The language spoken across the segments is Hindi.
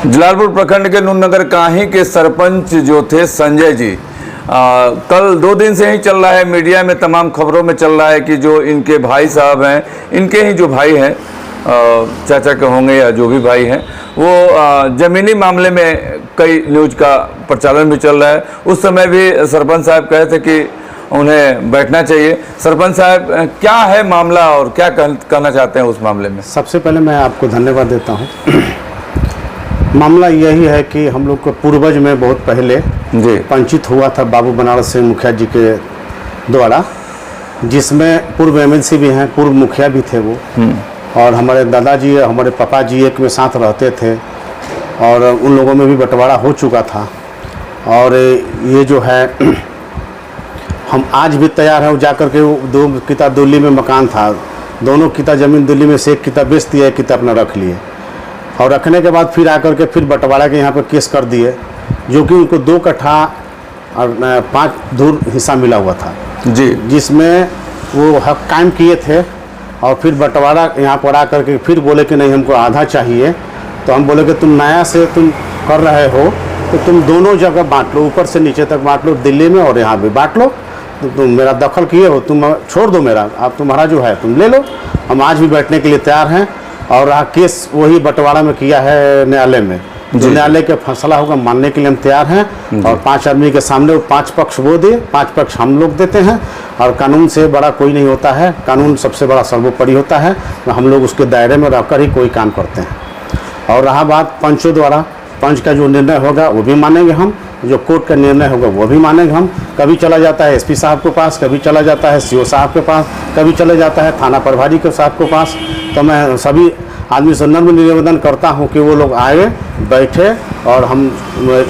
जलालपुर प्रखंड के नूरनगर काही के सरपंच जो थे संजय जी, कल 2 दिन से ही चल रहा है, मीडिया में तमाम खबरों में चल रहा है कि जो इनके भाई साहब हैं, इनके ही जो भाई हैं, चाचा के होंगे या जो भी भाई हैं, वो ज़मीनी मामले में कई न्यूज़ का प्रचालन भी चल रहा है। उस समय भी सरपंच साहब कहे थे कि उन्हें बैठना चाहिए। सरपंच साहब, क्या है मामला और क्या कहना चाहते हैं उस मामले में? सबसे पहले मैं आपको धन्यवाद देता हूँ। मामला यही है कि हम लोग को पूर्वज में बहुत पहले जी पंचित हुआ था बाबू बनारस सिंह मुखिया जी के द्वारा, जिसमें पूर्व एमएलसी भी हैं, पूर्व मुखिया भी थे वो, और हमारे दादाजी हमारे पापा जी एक में साथ रहते थे और उन लोगों में भी बंटवारा हो चुका था। और ये जो है हम आज भी तैयार हैं जा कर के, 2 किता दिल्ली में मकान था, दोनों किता ज़मीन दिल्ली में से एक किता बेच दिया, एक किता अपना रख लिए, और रखने के बाद फिर आकर के फिर बंटवारा के यहाँ पर केस कर दिए, जो कि उनको 2 कट्ठा और 5 धूर हिस्सा मिला हुआ था जी, जिसमें वो हक कायम किए थे। और फिर बंटवारा यहाँ पर आकर के फिर बोले कि नहीं हमको आधा चाहिए। तो हम बोले कि तुम नया से तुम कर रहे हो तो तुम दोनों जगह बांट लो, ऊपर से नीचे तक बांट लो, दिल्ली में और यहाँ भी बांट लो। तो तुम मेरा दखल किए हो, तुम छोड़ दो मेरा, अब तुम्हारा जो है तुम ले लो। हम आज भी बैठने के लिए तैयार हैं। और केस वही बंटवारा में किया है न्यायालय में, जो न्यायालय का फैसला होगा मानने के लिए हम तैयार हैं। और 5 आदमी के सामने 5 पक्ष वो दे, 5 पक्ष हम लोग देते हैं। और कानून से बड़ा कोई नहीं होता है, कानून सबसे बड़ा सर्वोपरि होता है, हम लोग उसके दायरे में रहकर ही कोई काम करते हैं। और रहा बात पंचों द्वारा, पंच का जो निर्णय होगा वो भी मानेंगे हम, जो कोर्ट का निर्णय होगा वो भी मानेंगे हम। कभी चला जाता है एसपी साहब के पास, कभी चला जाता है सीओ साहब के पास, कभी चला जाता है थाना प्रभारी के साहब के पास। तो मैं सभी आदमी से नम्र निवेदन करता हूं कि वो लोग आए, बैठे और हम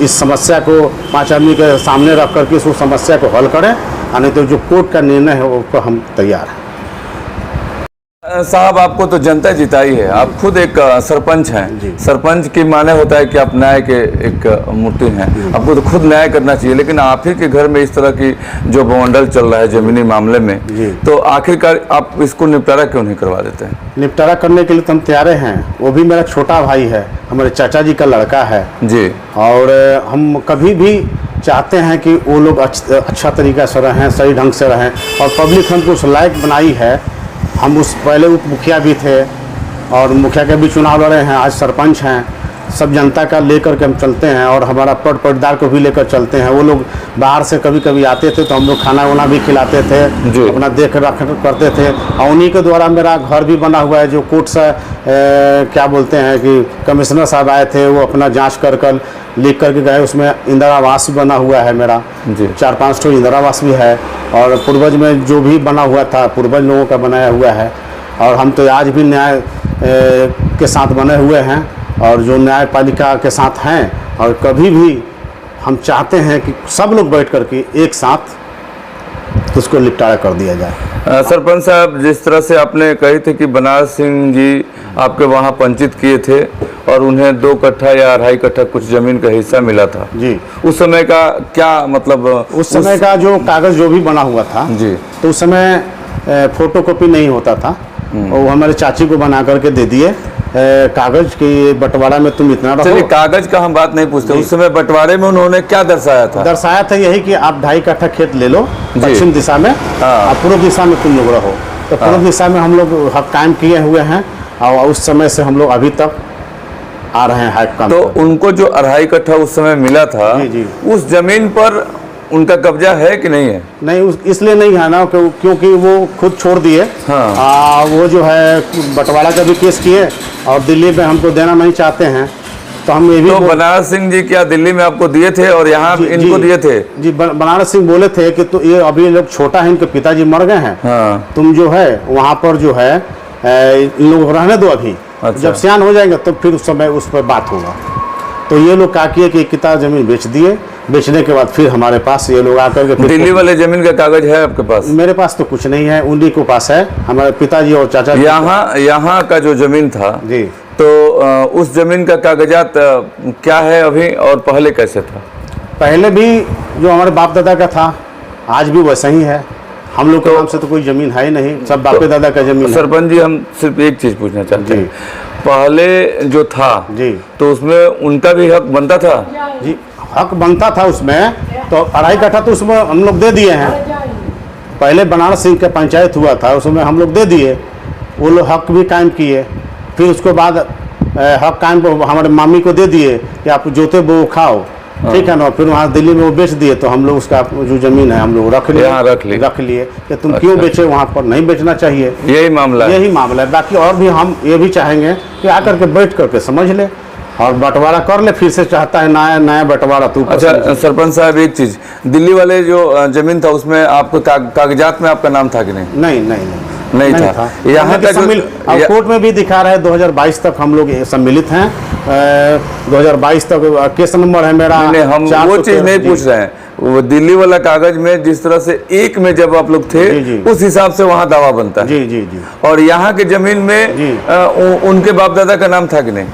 इस समस्या को 5 आदमी के सामने रख करके इस समस्या को हल करें, नहीं तो जो कोर्ट का निर्णय है वो पर हम तैयार हैं। साहब, आपको तो जनता जिताई है, आप खुद एक सरपंच हैं। सरपंच की माने होता है कि आप न्याय के एक मूर्ति हैं, आपको तो खुद न्याय करना चाहिए। लेकिन आप ही के घर में इस तरह की जो बवंडर चल रहा है जमीनी मामले में, तो आखिरकार आप इसको निपटारा क्यों नहीं करवा देते हैं? निपटारा करने के लिए तो हम तैयार हैं। वो भी मेरा छोटा भाई है, हमारे चाचा जी का लड़का है जी। और हम कभी भी चाहते हैं कि वो लोग अच्छा तरीका से रहें, सही ढंग से रहें। और पब्लिक हमको उस लायक बनाई है। हम उस पहले उप मुखिया भी थे और मुखिया के भी चुनाव लड़े हैं, आज सरपंच हैं। सब जनता का लेकर के हम चलते हैं और हमारा पटदार को भी लेकर चलते हैं। वो लोग बाहर से कभी कभी आते थे तो हम लोग खाना वाना भी खिलाते थे, अपना देख रख करते थे। और उन्हीं के द्वारा मेरा घर भी बना हुआ है, जो कोर्ट से क्या बोलते हैं कि कमिश्नर साहब आए थे, वो अपना जांच कर लिख करके गए। उसमें इंदिरा आवास भी बना हुआ है मेरा, 4-5 ठो इंदिरा आवास भी है। और पूर्वज में जो भी बना हुआ था पूर्वज लोगों का बनाया हुआ है। और हम तो आज भी न्याय के साथ बने हुए हैं और जो न्यायपालिका के साथ हैं। और कभी भी हम चाहते हैं कि सब लोग बैठ करके एक साथ उसको निपटारा कर दिया जाए। सरपंच साहब, जिस तरह से आपने कही थी कि बनारस सिंह जी आपके वहाँ पंचित किए थे और उन्हें 2 कट्ठा या 2.5 कट्ठा कुछ जमीन का हिस्सा मिला था जी, उस समय का क्या मतलब? उस समय का जो कागज जो भी बना हुआ था जी, तो उस समय फोटोकॉपी नहीं होता था। वो हमारे चाची को बना करके दे दिए कागज की, बंटवारा में तुम इतना रहो। कागज का हम बात नहीं पूछते, उस समय बंटवारे में उन्होंने क्या दर्शाया था? दर्शाया था यही कि आप 2.5 कट्ठा खेत ले लो पश्चिम दिशा में, और पूर्व दिशा में तुम लोग रहो। तो पूर्व दिशा में हम लोग हक कायम किए हुए हैं और उस समय से हम लोग अभी तक आ रहे हैं हक काम। तो उनको जो 2.5 कट्ठा उस समय मिला था, उस जमीन पर उनका कब्जा है कि नहीं है? नहीं, इसलिए नहीं है ना क्योंकि वो खुद छोड़ दिए। हाँ। वो जो है बंटवारा का भी केस किए और दिल्ली में हमको देना नहीं चाहते हैं। तो हम ये भी तो बनारस सिंह जी क्या दिल्ली में आपको दिए थे और यहाँ इनको दिए थे? जी, बनारस सिंह बोले थे कि तो ये अभी लोग छोटा है, इनके पिताजी मर गए हैं। हाँ। तुम जो है वहाँ पर जो है इन लोग रहने दो अभी। अच्छा। जब सियान हो जाएंगे तो फिर उस समय उस पर बात होगा। तो ये लोग क्या किए कि किता जमीन बेच दिए। बेचने के बाद फिर हमारे पास ये लोग आकर के दिल्ली वाले जमीन का कागज है आपके पास? मेरे पास तो कुछ नहीं है, उन्हीं के पास है, हमारे पिताजी और चाचा। यहाँ का जो जमीन था जी, तो उस जमीन का कागजात क्या है अभी और पहले कैसे था? पहले भी जो हमारे बाप दादा का था आज भी वैसा ही है। हम लोग के नाम से तो कोई जमीन है ही नहीं, सब बापे दादा का जमीन है। सरपंच जी, हम सिर्फ एक चीज पूछना चाहते हैं, पहले जो था जी तो उसमें उनका भी हक बनता था। जी, हक बनता था उसमें, तो 2.5 कट्ठा तो उसमें हम लोग दे दिए हैं। पहले बनारस सिंह का पंचायत हुआ था, उसमें हम लोग दे दिए, वो लोग हक भी कायम किए। फिर उसके बाद हक कायम हमारे मामी को दे दिए कि आप जोते वो खाओ, ठीक है ना। फिर वहाँ दिल्ली में वो बेच दिए, तो हम लोग उसका जो ज़मीन है हम लोग रख लिए कि तुम क्यों बेचे, वहाँ पर नहीं बेचना चाहिए। यही मामला है। बाकी और भी हम ये भी चाहेंगे कि आकर के बैठ करके समझ ले और बंटवारा कर ले। फिर से चाहता है नया बंटवारा। तो अच्छा सरपंच साहब, एक चीज, दिल्ली वाले जो जमीन था उसमें आपको कागजात में आपका नाम था कि नहीं? नहीं था। यहाँ का जो कोर्ट में भी दिखा रहा है 2022 तक हम लोग सम्मिलित हैं। 2022 तक केस नंबर है मेरा। नहीं, हम वो चीज नहीं पूछ रहे हैं। वो दिल्ली वाला कागज में जिस तरह से एक में जब आप लोग थे उस हिसाब से वहाँ दावा बनता है। जी। और यहाँ के जमीन में उनके बाप दादा का नाम था कि नहीं?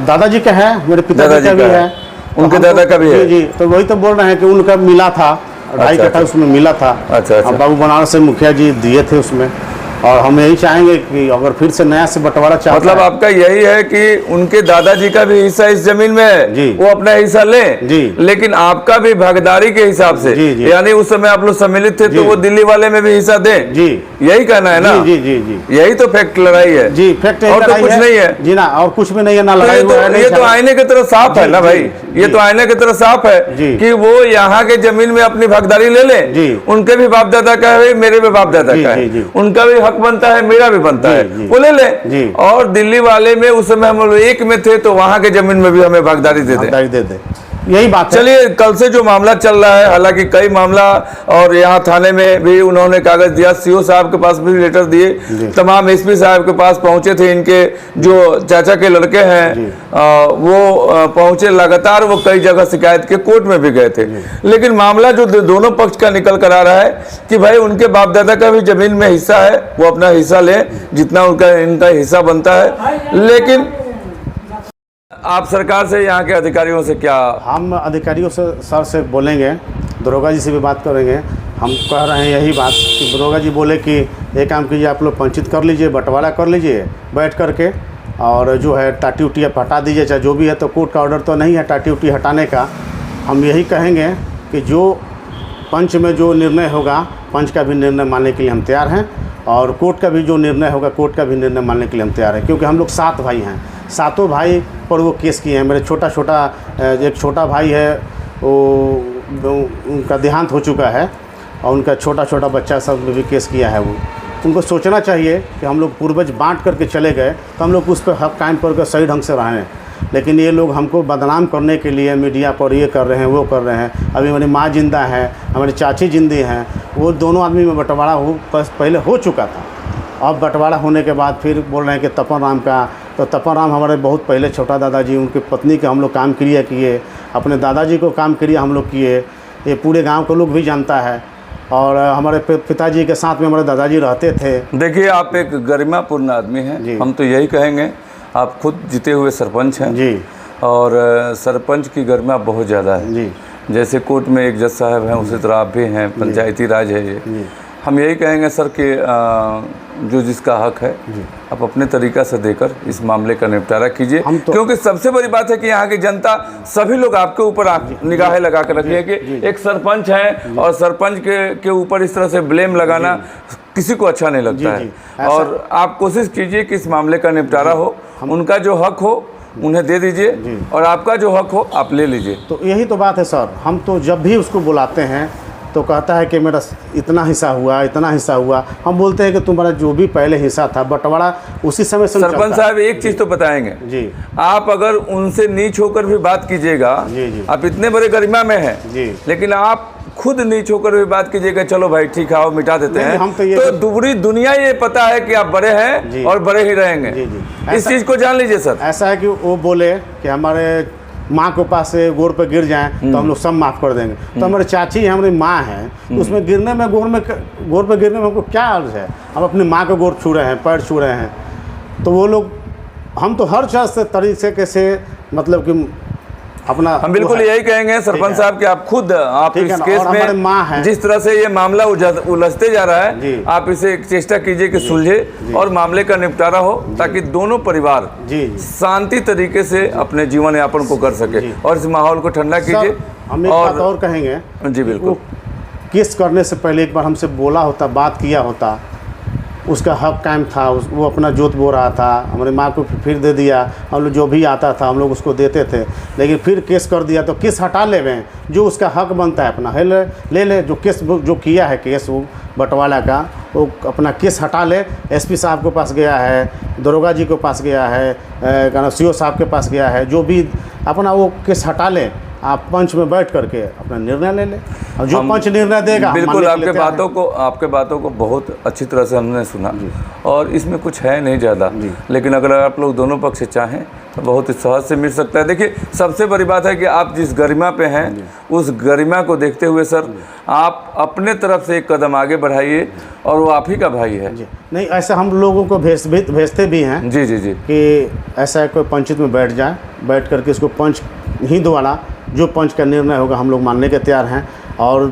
दादाजी का है, मेरे पिताजी का भी है, उनके दादा का भी है। जी। तो वही तो बोल रहे हैं कि उनका मिला था 2.5 कट्ठा उसमें मिला था। अच्छा। बाबू बनारस से मुखिया जी दिए थे उसमें। और हम यही चाहेंगे कि अगर फिर से नया से बंटवारा चाहता मतलब आपका यही है कि उनके दादाजी का भी हिस्सा इस जमीन में है, वो अपना हिस्सा ले, लेकिन आपका भी भागीदारी के हिसाब से, यानी उस समय आप लोग सम्मिलित थे तो वो दिल्ली वाले में भी हिस्सा दें। यही कहना है ना? जी। यही तो फैक्ट लड़ाई है जी, फैक्ट और तो कुछ नहीं है जी ना, और कुछ भी नहीं है ना। लड़ाई ये तो आईने की तरह साफ है ना भाई, ये तो आईने की तरह साफ है कि वो यहाँ के जमीन में अपनी भागीदारी ले ले। उनके भी बाप दादा का है, मेरे भी बाप दादा का है, उनका भी हक बनता है, मेरा भी बनता है, वो ले ले। और दिल्ली वाले में उस समय हम लोग एक में थे तो वहां के जमीन में भी हमें भागीदारी दे दे। यही बात है। चलिए, कल से जो मामला चल रहा है, हालांकि कई मामला, और यहाँ थाने में भी उन्होंने कागज दिया, सीओ साहब के पास भी लेटर दिए, तमाम एसपी साहब के पास पहुंचे थे। इनके जो चाचा के लड़के हैं वो पहुंचे, लगातार वो कई जगह शिकायत के कोर्ट में भी गए थे। लेकिन मामला जो दोनों पक्ष का निकल कर आ रहा है कि भाई उनके बाप दादा का भी जमीन में हिस्सा है, वो अपना हिस्सा ले जितना इनका हिस्सा बनता है। लेकिन आप सरकार से, यहाँ के अधिकारियों से क्या? हम अधिकारियों से सर से बोलेंगे, दरोगा जी से भी बात करेंगे। हम कह रहे हैं यही बात कि दरोगा जी बोले कि एक काम कीजिए, आप लोग पंचित कर लीजिए, बंटवारा कर लीजिए बैठ करके, और जो है टाटी उटी आप हटा दीजिए, चाहे जो भी है। तो कोर्ट का ऑर्डर तो नहीं है टाटी उटी हटाने का। हम यही कहेंगे कि जो पंच में जो निर्णय होगा, पंच का भी निर्णय मानने के लिए हम तैयार हैं, और कोर्ट का भी जो निर्णय होगा, कोर्ट का भी निर्णय मानने के लिए हम तैयार हैं। क्योंकि हम लोग 7 भाई हैं, 7 भाई पर वो केस किए हैं। मेरे एक छोटा भाई है, वो उनका देहांत हो चुका है, और उनका छोटा बच्चा सब भी केस किया है। वो उनको सोचना चाहिए कि हम लोग पूर्वज बांट करके चले गए तो हम लोग उस पर हक कायम करके सही ढंग से रहें। लेकिन ये लोग हमको बदनाम करने के लिए मीडिया पर ये कर रहे हैं, वो कर रहे हैं। अभी हमारी माँ जिंदा है, हमारी चाची जिंदी हैं, वो दोनों आदमी में बंटवारा पहले हो चुका था। अब बंटवारा होने के बाद फिर बोल रहे हैं कि तपन राम का, तो तपन राम हमारे बहुत पहले छोटा दादाजी, उनकी पत्नी के हम लोग काम क्रिया किए, अपने दादाजी को काम क्रिया हम लोग किए, ये पूरे गांव के लोग भी जानता है। और हमारे पिताजी के साथ में हमारे दादाजी रहते थे। देखिए, आप एक गरिमापूर्ण आदमी हैं, हम तो यही कहेंगे। आप खुद जीते हुए सरपंच हैं जी, और सरपंच की गरिमा बहुत ज़्यादा है जी। जैसे कोर्ट में एक जज साहब हैं, उसी तरह आप भी हैं, पंचायती राज है ये। हम यही कहेंगे सर कि जो जिसका हक है आप अपने तरीक़ा से देकर इस मामले का निपटारा कीजिए, क्योंकि सबसे बड़ी बात है कि यहाँ की जनता, सभी लोग आपके ऊपर निगाहें लगा कर रखी है कि एक सरपंच हैं, और सरपंच के ऊपर इस तरह से ब्लेम लगाना किसी को अच्छा नहीं लगता है। और आप कोशिश कीजिए कि इस मामले का निपटारा हो, उनका जो हक हो उन्हें दे दीजिए, और आपका जो हक हो आप ले लीजिए। तो यही तो बात है सर। हम तो जब भी उसको बुलाते हैं तो कहता है कि मेरा इतना हिस्सा हुआ, इतना हिस्सा हुआ। हम बोलते हैं कि तुम्हारा जो भी पहले हिस्सा था बंटवारा उसी समय से। सरपंच साहब, एक चीज़ तो बताएंगे जी, आप अगर उनसे नीच होकर भी बात कीजिएगा, आप इतने बड़े गरिमा में हैं, लेकिन आप खुद नीच होकर भी बात कीजिएगा, चलो भाई ठीक है, आओ मिटा देते हैं, हम तो पूरी दुनिया ये पता है कि आप बड़े हैं और बड़े ही रहेंगे। इस चीज़ को जान लीजिए सर। ऐसा है कि वो बोले कि हमारे माँ के पास से गोड़ पे गिर जाएं तो हम लोग सब माफ़ कर देंगे। तो हमारी चाची हमारी माँ है, तो उसमें गिरने में गोड़ पे गिरने में हमको क्या अर्ज है? हम अपनी माँ के गोड़ छू रहे हैं, पैर छू रहे हैं। तो वो लोग, हम तो हर चीज़ से तरीके से मतलब कि अपना हम बिल्कुल यही कहेंगे सरपंच साहब कि आप खुद आप ठीक है इस ना, केस और हमारे में माँ हैं। जिस तरह से ये मामला उलझते जा रहा जी। है, आप इसे एक चेष्टा कीजिए कि सुलझे और मामले का निपटारा हो, ताकि दोनों परिवार जी शांति तरीके से अपने जीवन यापन को कर सके और इस माहौल को ठंडा कीजिए। हम एक बात और कहेंगे, जी बिल्कुल, केस करने से पहले एक बार हमसे बोला होता, बात किया होता, उसका हक कायम था, वो अपना जोत बो रहा था, हमारे माँ को फिर दे दिया, हम लोग जो भी आता था हम लोग उसको देते थे, लेकिन फिर केस कर दिया तो केस हटा ले गए, जो उसका हक बनता है अपना है ले जो केस जो किया है केस वो बंटवारा का, वो अपना केस हटा ले। एसपी साहब के पास गया है, दरोगा जी के पास गया है, सीओ साहब के पास गया है, जो भी अपना वो केस हटा ले, आप पंच में बैठ करके अपना निर्णय ले ले, और जो पंच निर्णय देगा बिल्कुल आपके बातों को बहुत अच्छी तरह से हमने सुना और इसमें कुछ है नहीं ज़्यादा, लेकिन अगर आप लोग दोनों पक्ष चाहें तो बहुत सहज से मिल सकता है। देखिए सबसे बड़ी बात है कि आप जिस गरिमा पे हैं उस गरिमा को देखते हुए सर आप अपने तरफ से एक कदम आगे बढ़ाइए, और वो आप ही का भाई है। नहीं ऐसा हम लोगों को भेजते भी हैं जी जी जी कि ऐसा कोई पंचायत में बैठ जाए, बैठ करके इसको पंच ही द्वारा जो पंच का निर्णय होगा हम लोग मानने के तैयार हैं, और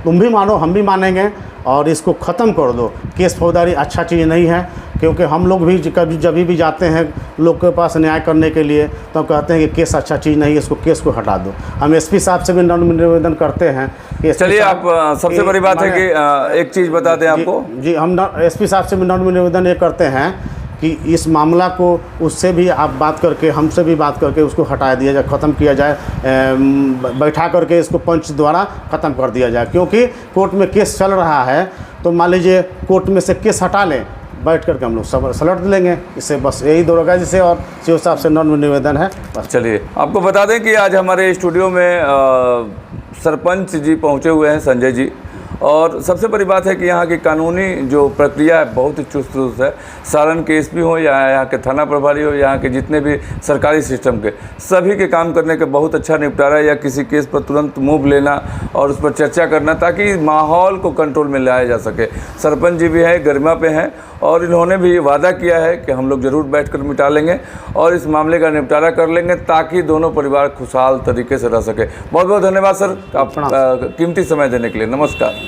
तुम भी मानो हम भी मानेंगे, और इसको ख़त्म कर दो। केस फौजदारी अच्छा चीज़ नहीं है, क्योंकि हम लोग भी कभी जब भी जाते हैं लोग के पास न्याय करने के लिए तो कहते हैं कि केस अच्छा चीज़ नहीं है, इसको केस को हटा दो। हम एसपी साहब से भी निवेदन करते हैं कि चलिए आप सबसे बड़ी बात है कि एक चीज़ बता दें आपको जी, हम एसपी साहब से भी निवेदन ये करते हैं कि इस मामला को उससे भी आप बात करके, हमसे भी बात करके उसको हटा दिया जाए, ख़त्म किया जाए, बैठा करके इसको पंच द्वारा ख़त्म कर दिया जाए, क्योंकि कोर्ट में केस चल रहा है। तो मान लीजिए कोर्ट में से केस हटा लें, बैठ करके हम लोग सब सलट लेंगे। इससे बस यही दरोगा जी से और सीओ साहब से निवेदन है। चलिए आपको बता दें कि आज हमारे स्टूडियो में सरपंच जी पहुँचे हुए हैं, संजय जी, और सबसे बड़ी बात है कि यहाँ की कानूनी जो प्रक्रिया है बहुत ही चुस्त दुरुस्त है। सारण के एसपी हो या यहाँ के थाना प्रभारी हो, यहाँ के जितने भी सरकारी सिस्टम के सभी के काम करने का बहुत अच्छा निपटारा है, या किसी केस पर तुरंत मूव लेना और उस पर चर्चा करना ताकि माहौल को कंट्रोल में लाया जा सके। सरपंच जी भी है, गरिमा पे हैं, और इन्होंने भी वादा किया है कि हम लोग ज़रूर बैठकर मिटा लेंगे और इस मामले का निपटारा कर लेंगे ताकि दोनों परिवार खुशहाल तरीके से रह सके। बहुत बहुत धन्यवाद सर, आप कीमती समय देने के लिए। नमस्कार।